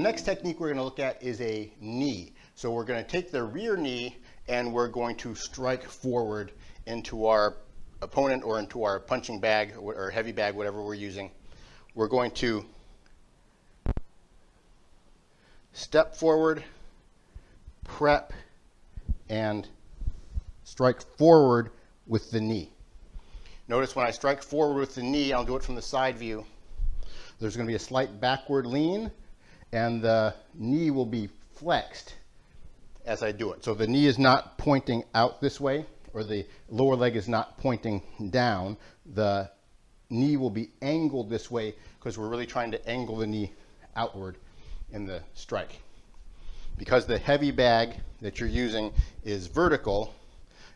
next technique we're going to look at is a knee. So we're going to take the rear knee and we're going to strike forward into our opponent or into our punching bag or heavy bag, whatever we're using. We're going to step forward, prep, and strike forward with the knee. Notice when I strike forward with the knee, I'll do it from the side view. There's going to be a slight backward lean, and the knee will be flexed as I do it. So the knee is not pointing out this way, or the lower leg is not pointing down. The knee will be angled this way because we're really trying to angle the knee outward in the strike. Because the heavy bag that you're using is vertical,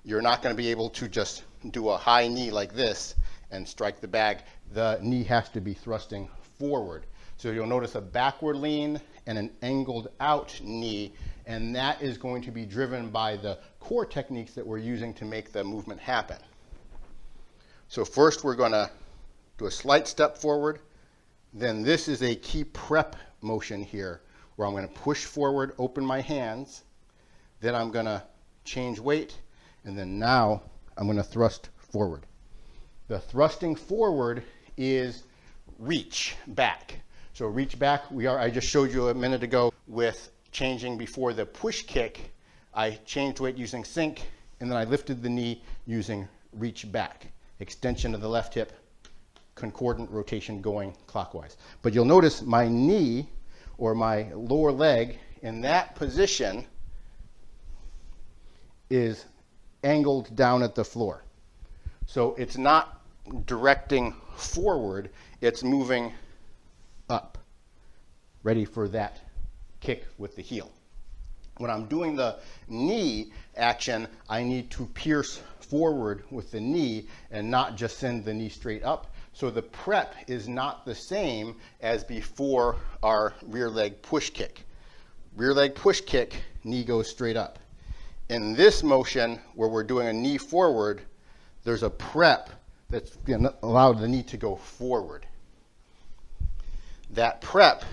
you're not going to be able to just do a high knee like this and strike the bag. The knee has to be thrusting forward. So you'll notice a backward lean and an angled out knee, and that is going to be driven by the core techniques that we're using to make the movement happen. So first we're going to do a slight step forward. Then this is a key prep motion here where I'm going to push forward, open my hands. Then I'm going to change weight, and then now I'm going to thrust forward. The thrusting forward is reach back. So reach back, I just showed you a minute ago with changing before the push kick. I changed weight using sink, and then I lifted the knee using reach back. Extension of the left hip, concordant rotation going clockwise. But you'll notice my knee or my lower leg in that position is angled down at the floor. So it's not directing forward, it's moving up, ready for that kick with the heel. When I'm doing the knee action, I need to pierce forward with the knee and not just send the knee straight up. So the prep is not the same as before our rear leg push kick. Rear leg push kick, knee goes straight up. In this motion, where we're doing a knee forward, there's a prep that's going to allow the knee to go forward. That prep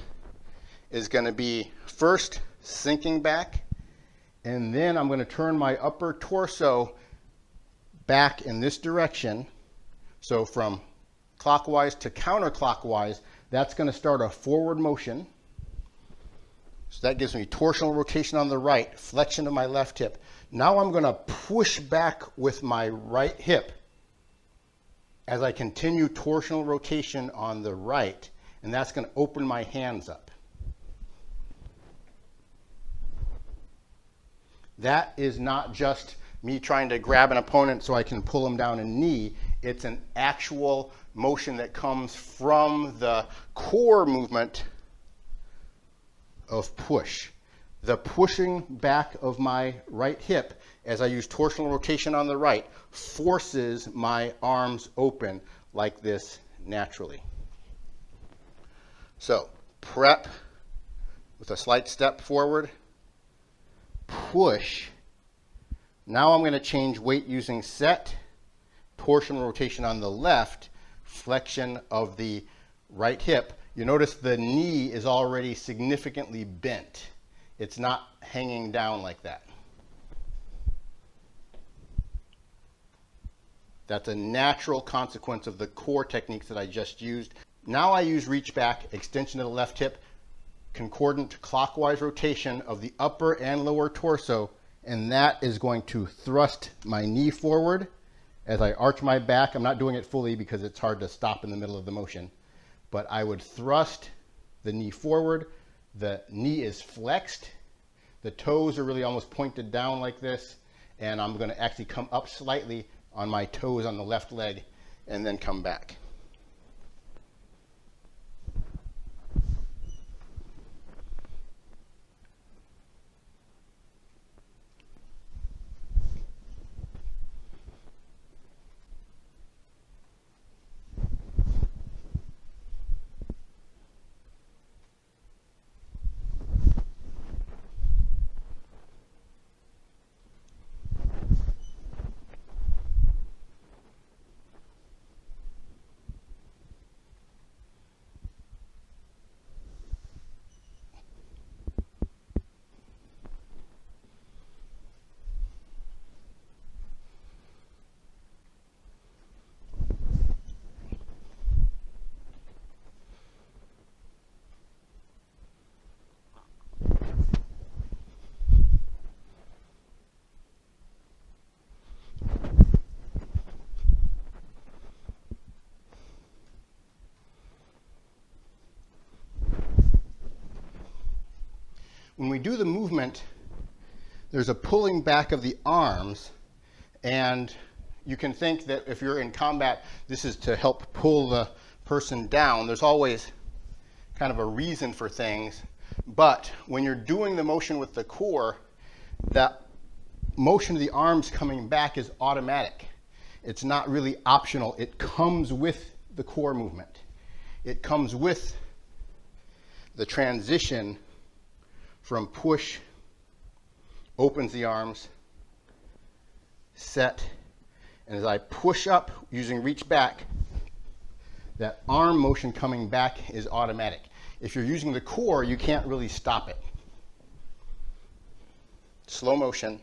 is going to be first sinking back, and then I'm going to turn my upper torso back in this direction. So from clockwise to counterclockwise, that's going to start a forward motion. So that gives me torsional rotation on the right, flexion of my left hip. Now I'm going to push back with my right hip as I continue torsional rotation on the right, and that's going to open my hands up. That is not just me trying to grab an opponent so I can pull him down and knee. It's an actual motion that comes from the core movement of push. The pushing back of my right hip as I use torsional rotation on the right forces my arms open like this naturally. So prep with a slight step forward, push. Now I'm going to change weight using set, torsional rotation on the left, flexion of the right hip. You notice the knee is already significantly bent. It's not hanging down like that. That's a natural consequence of the core techniques that I just used. Now I use reach back, extension of the left hip, concordant clockwise rotation of the upper and lower torso, and that is going to thrust my knee forward as I arch my back. I'm not doing it fully because it's hard to stop in the middle of the motion, but I would thrust the knee forward. The knee is flexed. The toes are really almost pointed down like this, and I'm going to actually come up slightly on my toes on the left leg and then come back. we do the movement, there's a pulling back of the arms, and you can think that if you're in combat, this is to help pull the person down. There's always kind of a reason for things, but when you're doing the motion with the core, that motion of the arms coming back is automatic. It's not really optional. It comes with the core movement. It comes with the transition from push, opens the arms, set, and as I push up using reach back, that arm motion coming back is automatic. If you're using the core, you can't really stop it. Slow motion.